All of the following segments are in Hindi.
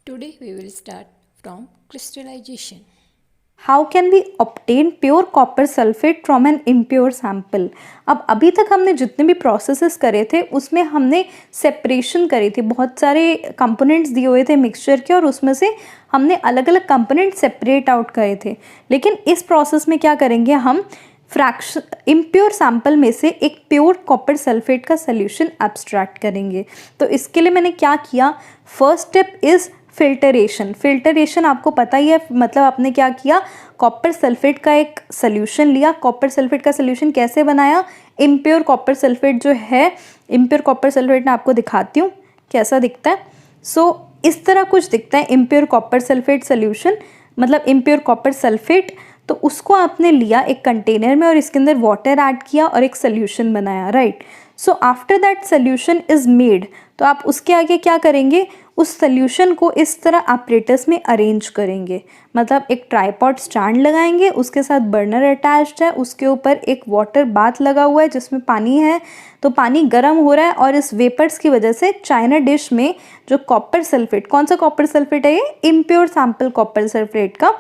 Today we will start from crystallization. How can we obtain pure copper sulphate from an impure sample. अब अभी तक हमने जितने भी प्रोसेसेस करे थे उसमें हमने सेपरेशन करी थी, बहुत सारे कंपोनेंट्स दिए हुए थे मिक्सचर के और उसमें से हमने अलग अलग कंपोनेंट सेपरेट आउट करे थे। लेकिन इस प्रोसेस में क्या करेंगे, हम फ्रैक्शन इम्प्योर सैंपल में से एक प्योर कॉपर सल्फेट का सोल्यूशन एब्स्ट्रैक्ट करेंगे। तो इसके लिए मैंने क्या किया, फर्स्ट स्टेप इज़ फिल्टरेशन आपको पता ही है, मतलब आपने क्या किया, कॉपर सल्फेट का एक सोल्यूशन लिया। कॉपर सल्फेट का सोल्यूशन कैसे बनाया, इम्प्योर कॉपर सल्फेट जो है, इम्प्योर कॉपर सल्फेट मैं आपको दिखाती हूँ कैसा दिखता है। इस तरह कुछ दिखता है इम्प्योर कॉपर सल्फेट सोल्यूशन, मतलब इम्प्योर कॉपर सल्फेट। तो उसको आपने लिया एक कंटेनर में और इसके अंदर वाटर ऐड किया और एक सोल्यूशन बनाया, right. So after that solution is made, तो आप उसके आगे क्या करेंगे, उस सोल्यूशन को इस तरह apparatus में अरेंज करेंगे। मतलब एक ट्राइपॉड स्टैंड लगाएंगे, उसके साथ बर्नर अटैच्ड है, उसके ऊपर एक वाटर बाथ लगा हुआ है जिसमें पानी है। तो पानी गर्म हो रहा है और इस वेपर्स की वजह से चाइना डिश में जो कॉपर सल्फेट, कौन सा कॉपर सल्फेट है, ये इम्प्योर सैंपल कॉपर सल्फेट का।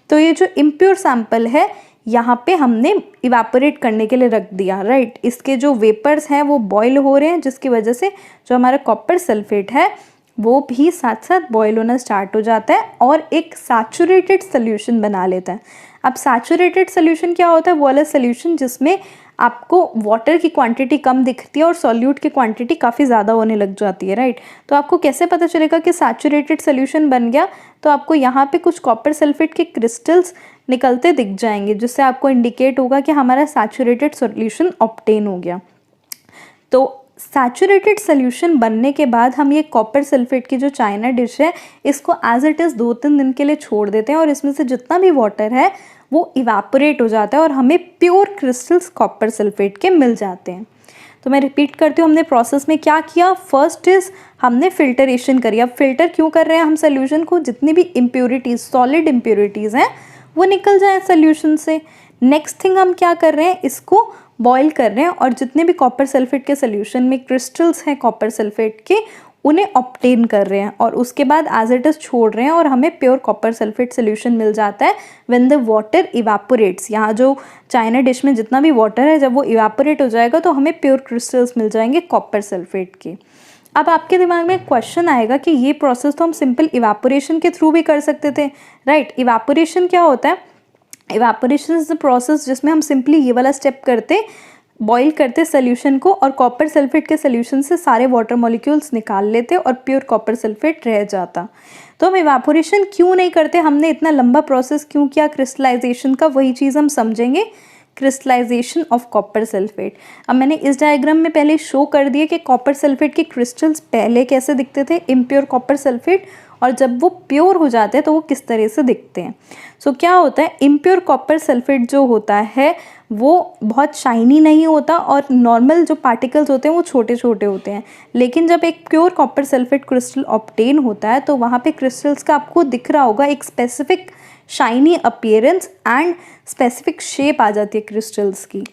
तो ये जो इम्प्योर सैंपल है यहाँ पे हमने इवापोरेट करने के लिए रख दिया, राइट। इसके जो वेपर्स हैं वो बॉयल हो रहे हैं, जिसकी वजह से जो हमारा कॉपर सल्फेट है वो भी साथ साथ बॉयल होना स्टार्ट हो जाता है और एक सैचुरेटेड सोल्यूशन बना लेता है। अब सैचुरेटेड सोल्यूशन क्या होता है, वो वाला सोल्यूशन जिसमें आपको वाटर की क्वांटिटी कम दिखती है और सॉल्यूट की क्वांटिटी काफ़ी ज़्यादा होने लग जाती है, राइट। तो आपको कैसे पता चलेगा कि सैचुरेटेड सोल्यूशन बन गया, तो आपको यहाँ पे कुछ कॉपर सल्फेट के क्रिस्टल्स निकलते दिख जाएंगे, जिससे आपको इंडिकेट होगा कि हमारा सैचुरेटेड सोल्यूशन ऑब्टेन हो गया। तो सैचुरेटेड सोल्यूशन बनने के बाद हम ये कॉपर सल्फेट की जो चाइना डिश है इसको एज इट इज़ 2-3 दिन के लिए छोड़ देते हैं और इसमें से जितना भी वाटर है वो इवापोरेट हो जाता है और हमें प्योर क्रिस्टल्स कॉपर सल्फेट के मिल जाते हैं। तो मैं रिपीट करती हूँ, हमने प्रोसेस में क्या किया, फर्स्ट इज़ हमने फिल्टरेशन करी। अब फिल्टर क्यों कर रहे हैं हम सोल्यूशन को, जितनी भी इम्प्योरिटीज़, सॉलिड इम्प्योरिटीज़ हैं वो निकल जाए सोल्यूशन से। नेक्स्ट थिंग हम क्या कर रहे हैं, इसको बॉईल कर रहे हैं और जितने भी कॉपर सल्फेट के सोल्यूशन में क्रिस्टल्स हैं कॉपर सल्फेट के उन्हें ऑब्टेन कर रहे हैं और उसके बाद एज इट इज़ छोड़ रहे हैं और हमें प्योर कॉपर सल्फेट सोल्यूशन मिल जाता है व्हेन द वाटर इवापोरेट्स। यहाँ जो चाइना डिश में जितना भी वाटर है जब वो इवापोरेट हो जाएगा तो हमें प्योर क्रिस्टल्स मिल जाएंगे कॉपर सल्फेट के। अब आपके दिमाग में क्वेश्चन आएगा कि ये प्रोसेस तो हम सिंपल इवापोरेशन के थ्रू भी कर सकते थे, राइट। इवापोरेशन क्या होता है, इवापोरेशन इज द प्रोसेस जिसमें हम सिंपली ये वाला स्टेप करते, बॉईल करते सोल्यूशन को और कॉपर सल्फेट के सोल्यूशन से सारे वाटर मॉलिक्यूल्स निकाल लेते और प्योर कॉपर सल्फेट रह जाता। तो हम इवापोरेशन क्यों नहीं करते, हमने इतना लंबा प्रोसेस क्यों किया क्रिस्टलाइजेशन का, वही चीज़ हम समझेंगे, क्रिस्टलाइजेशन ऑफ कॉपर सल्फेट। अब मैंने इस डायग्राम में पहले शो कर दिया कि कॉपर सल्फेट के क्रिस्टल्स पहले कैसे दिखते थे, इम्प्योर कॉपर सल्फेट, और जब वो प्योर हो जाते हैं तो वो किस तरह से दिखते हैं। क्या होता है, इम्प्योर कॉपर सल्फेट जो होता है वो बहुत शाइनी नहीं होता और नॉर्मल जो पार्टिकल्स होते हैं वो छोटे छोटे होते हैं। लेकिन जब एक pure copper sulphate crystal obtain होता है तो वहाँ पे क्रिस्टल्स का आपको दिख रहा होगा एक specific shiny appearance and specific shape आ जाती है क्रिस्टल्स की।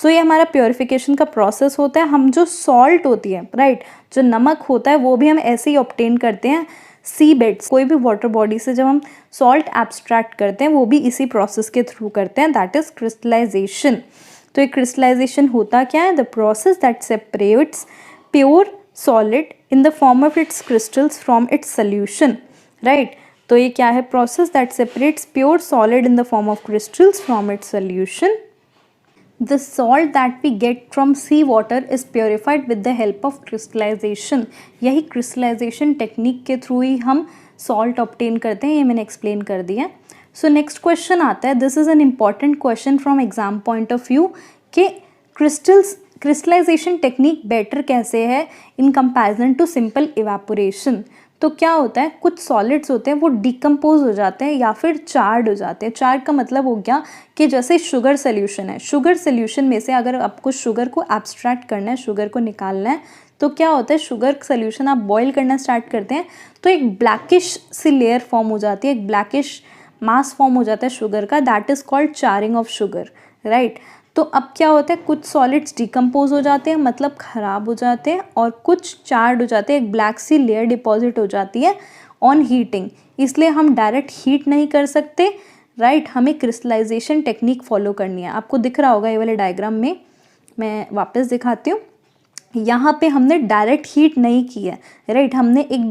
ये हमारा प्योरिफिकेशन का प्रोसेस होता है। हम जो सॉल्ट होती है, राइट, जो नमक होता है वो भी हम ऐसे ही ऑब्टेन करते हैं सी बेड्स, कोई भी वाटर बॉडी से जब हम सॉल्ट एब्स्ट्रैक्ट करते हैं वो भी इसी प्रोसेस के थ्रू करते हैं, दैट इज क्रिस्टलाइजेशन। तो ये क्रिस्टलाइजेशन होता क्या है, the process that separates pure solid in the form of its crystals from its solution, right. तो ये क्या है, process that separates pure solid in the form of crystals from its solution. The salt that we get from sea water is purified with the help of crystallization। यही crystallization टेक्निक के थ्रू ही हम सॉल्ट ऑब्टेन करते हैं, ये मैंने एक्सप्लेन कर दिया। नेक्स्ट क्वेश्चन आता है, this is an important question from exam point of view कि क्रिस्टलाइजेशन टेक्निक बेटर कैसे है in comparison to simple evaporation. तो क्या होता है, कुछ सॉलिड्स होते हैं वो डिकम्पोज हो जाते हैं या फिर चार्ड हो जाते हैं। चार्ड का मतलब हो गया कि जैसे शुगर सोल्यूशन है, शुगर सोल्यूशन में से अगर आपको शुगर को एब्स्ट्रैक्ट करना है, शुगर को निकालना है, तो क्या होता है, शुगर सोल्यूशन आप बॉईल करना स्टार्ट करते हैं तो एक ब्लैकिश सी लेयर फॉर्म हो जाती है, एक ब्लैकिश मास फॉर्म हो जाता है शुगर का, that is called charring of sugar, right. तो अब क्या होता है, कुछ सॉलिड्स डिकम्पोज हो जाते हैं मतलब ख़राब हो जाते हैं, और कुछ चार्ड हो जाते हैं, एक ब्लैक सी लेयर डिपॉजिट हो जाती है ऑन हीटिंग। इसलिए हम डायरेक्ट हीट नहीं कर सकते, राइट। हमें क्रिस्टलाइजेशन टेक्निक फॉलो करनी है। आपको दिख रहा होगा ये वाले डायग्राम में, मैं वापस दिखाती हूँ। यहाँ पे हमने डायरेक्ट हीट नहीं की है, राइट। हमने एक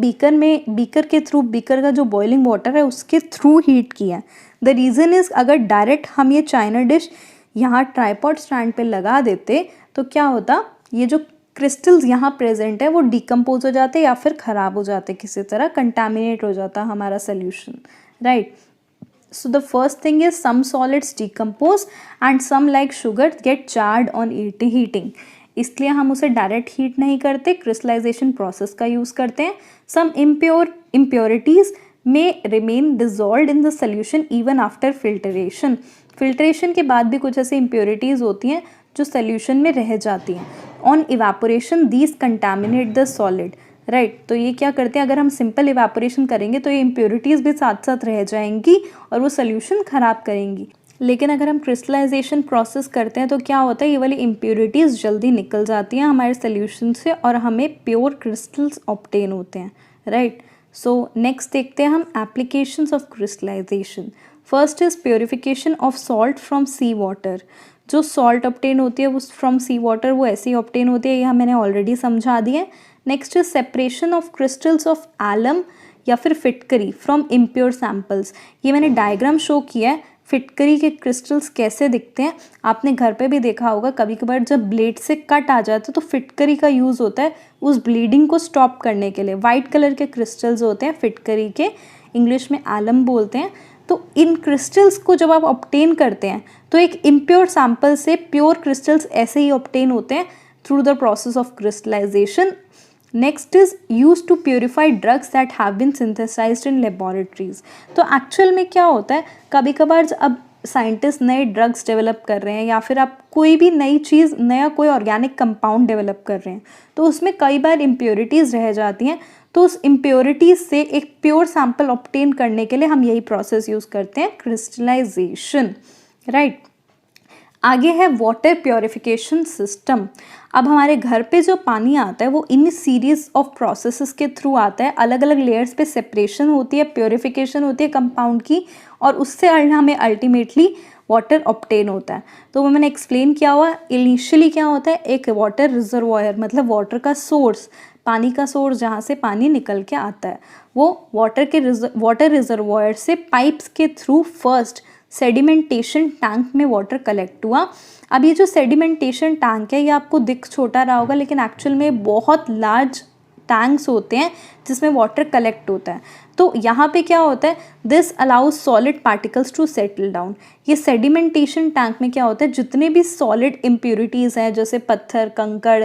बीकर के थ्रू, बीकर का जो बॉइलिंग वाटर है उसके थ्रू हीट किया है। द रीज़न इज़, अगर डायरेक्ट हम ये चाइना डिश यहाँ ट्राइपॉड स्टैंड पे लगा देते तो क्या होता, ये जो क्रिस्टल्स यहाँ प्रेजेंट है वो डिकम्पोज हो जाते या फिर ख़राब हो जाते, किसी तरह कंटामिनेट हो जाता हमारा solution, right. So the first thing is some solids decompose and some like sugar get charred on heating. इसलिए हम उसे डायरेक्ट हीट नहीं करते, क्रिस्टलाइजेशन प्रोसेस का यूज़ करते हैं। सम impurities may remain dissolved in the solution even after filtration. Filtration के बाद भी कुछ ऐसी impurities होती हैं जो सोल्यूशन में रह जाती हैं। On evaporation these contaminate the solid. Right तो ये क्या करते हैं, अगर हम सिंपल इवेपोरेशन करेंगे तो ये इम्प्योरिटीज़ भी साथ साथ रह जाएंगी और वो सोल्यूशन ख़राब करेंगी। लेकिन अगर हम क्रिस्टलाइजेशन प्रोसेस करते हैं तो क्या होता है, ये वाली इम्प्योरिटीज़ जल्दी निकल जाती हैं हमारे सोल्यूशन से और हमें प्योर क्रिस्टल्स ऑब्टेन होते हैं, राइट। सो नेक्स्ट देखते हैं हम applications of crystallisation. First is purification of salt from sea water. जो सॉल्ट ऑब्टेन होती है वो फ्रॉम सी वाटर वो ऐसे ही ऑब्टेन होती है, यह मैंने ऑलरेडी समझा दिया है। Next is separation of crystals of alum या फिर फिटकरी फ्रॉम इम्प्योर सैम्पल्स। ये मैंने डायग्राम शो किया है, फिटकरी के क्रिस्टल्स कैसे दिखते हैं। आपने घर पे भी देखा होगा, कभी कभार जब ब्लेड से कट आ जाते हैं तो फिटकरी का यूज़ होता है उस ब्लीडिंग को स्टॉप करने के लिए। वाइट कलर के क्रिस्टल्स होते हैं फिटकरी के, इंग्लिश में एलम बोलते हैं। तो इन क्रिस्टल्स को जब आप ऑब्टेन करते हैं तो एक इम्प्योर सैम्पल से प्योर क्रिस्टल्स ऐसे ही ऑब्टेन होते हैं through the process of crystallisation. Next is use to purify drugs that have been synthesised in laboratories. तो एक्चुअल में क्या होता है, कभी कभार अब साइंटिस्ट नए ड्रग्स डेवलप कर रहे हैं या फिर आप कोई भी नई चीज़, नया कोई ऑर्गेनिक कंपाउंड डेवलप कर रहे हैं तो उसमें कई बार इम्प्योरिटीज़ रह जाती हैं। तो उस इम्प्योरिटीज़ से एक प्योर सैंपल ऑब्टेन करने के लिए हम यही प्रोसेस यूज़ करते हैं, क्रिस्टलाइजेशन, राइट। आगे है वाटर प्योरिफिकेशन सिस्टम। अब हमारे घर पे जो पानी आता है वो इन सीरीज ऑफ प्रोसेसेस के थ्रू आता है, अलग अलग लेयर्स पे सेपरेशन होती है, प्योरिफिकेशन होती है कंपाउंड की, और उससे हमें अल्टीमेटली वाटर ऑब्टेन होता है। तो वो मैंने एक्सप्लेन किया हुआ, इनिशियली क्या होता है, एक वाटर रिजर्वॉयर मतलब वाटर का सोर्स, पानी का सोर्स जहाँ से पानी निकल के आता है, वो वाटर रिजर्वॉयर से पाइप्स के थ्रू फर्स्ट सेडिमेंटेशन टैंक में वाटर कलेक्ट हुआ। अब ये जो सेडिमेंटेशन टैंक है ये आपको दिख छोटा रहा होगा, लेकिन एक्चुअल में बहुत लार्ज टैंक्स होते हैं जिसमें वाटर कलेक्ट होता है। तो यहाँ पे क्या होता है, this allows solid particles to settle down. ये सेडिमेंटेशन टैंक में क्या होता है, जितने भी सॉलिड इम्प्योरिटीज़ हैं जैसे पत्थर, कंकड़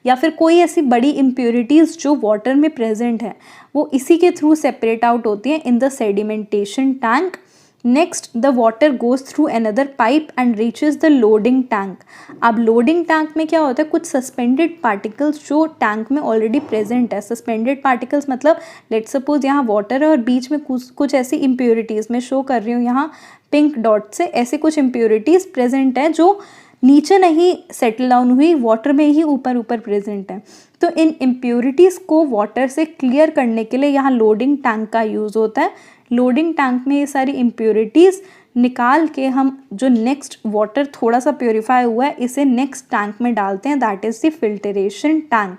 या फिर कोई ऐसी बड़ी इम्प्योरिटीज़ जो वाटर में प्रेजेंट है वो इसी के थ्रू सेपरेट आउट होती हैं in the sedimentation tank. Next the water goes through another pipe and reaches the loading tank. अब लोडिंग टैंक में क्या होता है, कुछ सस्पेंडेड पार्टिकल्स जो टैंक में ऑलरेडी प्रेजेंट है। सस्पेंडेड पार्टिकल्स मतलब लेट्स सपोज यहाँ वाटर है और बीच में कुछ ऐसी इम्प्योरिटीज़, मैं शो कर रही हूँ यहाँ पिंक डॉट से, ऐसे कुछ इम्प्योरिटीज़ प्रेजेंट है जो नीचे नहीं सेटल डाउन हुई, वाटर में ही ऊपर ऊपर प्रेजेंट है। तो इन इम्प्योरिटीज़ को वाटर से क्लियर करने के लिए यहाँ लोडिंग टैंक का यूज़ होता है। लोडिंग टैंक में ये सारी इम्प्योरिटीज़ निकाल के हम जो नेक्स्ट वाटर थोड़ा सा प्योरीफाई हुआ है इसे नेक्स्ट टैंक में डालते हैं, that is the filtration tank.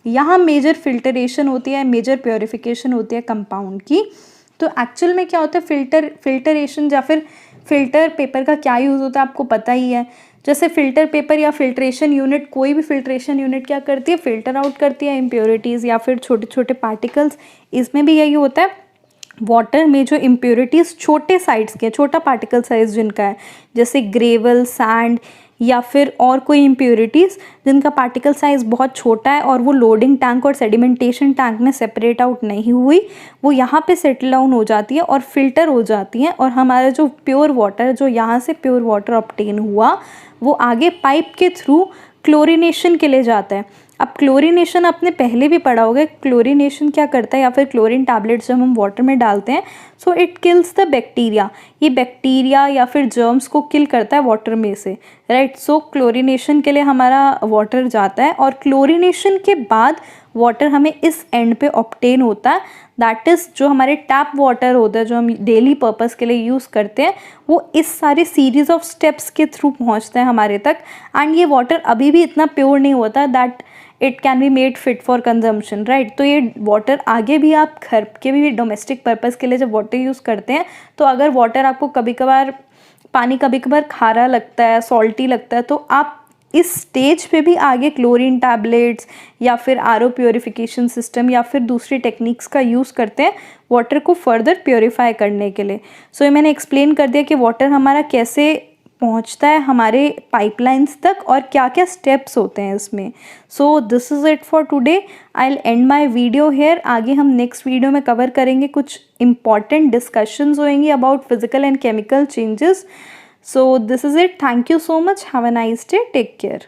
यहाँ मेजर फिल्टरेशन होती है, मेजर प्योरीफिकेशन होती है कंपाउंड की। तो एक्चुअल में क्या होता है, फिल्टरेशन या फिर फिल्टर पेपर का क्या यूज़ होता है आपको पता ही है। जैसे फिल्टर पेपर या फिल्ट्रेशन यूनिट, कोई भी फिल्ट्रेशन यूनिट क्या करती है, फिल्टर आउट करती है इम्प्योरिटीज़ या फिर छोटे छोटे पार्टिकल्स। इसमें भी यही होता है, वाटर में जो इम्प्योरिटीज़ छोटे साइज़ के, छोटा पार्टिकल साइज़ जिनका है, जैसे ग्रेवल, सैंड या फिर और कोई इम्प्योरिटीज़ जिनका पार्टिकल साइज़ बहुत छोटा है और वो लोडिंग टैंक और सेडिमेंटेशन टैंक में सेपरेट आउट नहीं हुई, वो यहाँ पे सेटल डाउन हो जाती है और फिल्टर हो जाती हैं, और हमारा जो प्योर वाटर, जो यहाँ से प्योर वाटर ऑब्टेन हुआ, वो आगे पाइप के थ्रू क्लोरिनेशन के लिए जाता है। अब क्लोरिनेशन आपने पहले भी पढ़ा होगा, क्लोरिनेशन क्या करता है, या फिर क्लोरीन टैबलेट्स जब हम वाटर में डालते हैं so it kills the bacteria. ये बैक्टीरिया या फिर जर्म्स को किल करता है वाटर में से, राइट। सो क्लोरीनेशन के लिए हमारा वाटर जाता है और क्लोरीनेशन के बाद वाटर हमें इस एंड पे ऑब्टेन होता है, दैट इज़ जो हमारे टैप वाटर होता है जो हम डेली पर्पस के लिए यूज़ करते हैं, वो इस सारे सीरीज़ ऑफ स्टेप्स के थ्रू पहुंचता है हमारे तक। एंड ये वाटर अभी भी इतना प्योर नहीं होता that it can be made fit for consumption, right. तो ये वाटर आगे भी आप घर के भी डोमेस्टिक पर्पस के लिए जब वाटर यूज़ करते हैं, तो अगर वाटर आपको कभी कभार पानी कभी कभार खारा लगता है, सॉल्टी लगता है, तो आप इस स्टेज पे भी आगे क्लोरीन टैबलेट्स या फिर आरओ प्योरीफिकेशन सिस्टम या फिर दूसरी टेक्निक्स का यूज़ करते हैं वाटर को फर्दर प्योरीफाई करने के लिए। सो ये मैंने एक्सप्लेन कर दिया कि वाटर हमारा कैसे पहुंचता है हमारे पाइपलाइंस तक और क्या क्या स्टेप्स होते हैं इसमें। So this is it for today, I will end my video here. आगे हम नेक्स्ट वीडियो में कवर करेंगे, कुछ इंपॉर्टेंट डिस्कशंस होंगी about physical and chemical changes. So this is it, thank you so much, have a nice day, take care.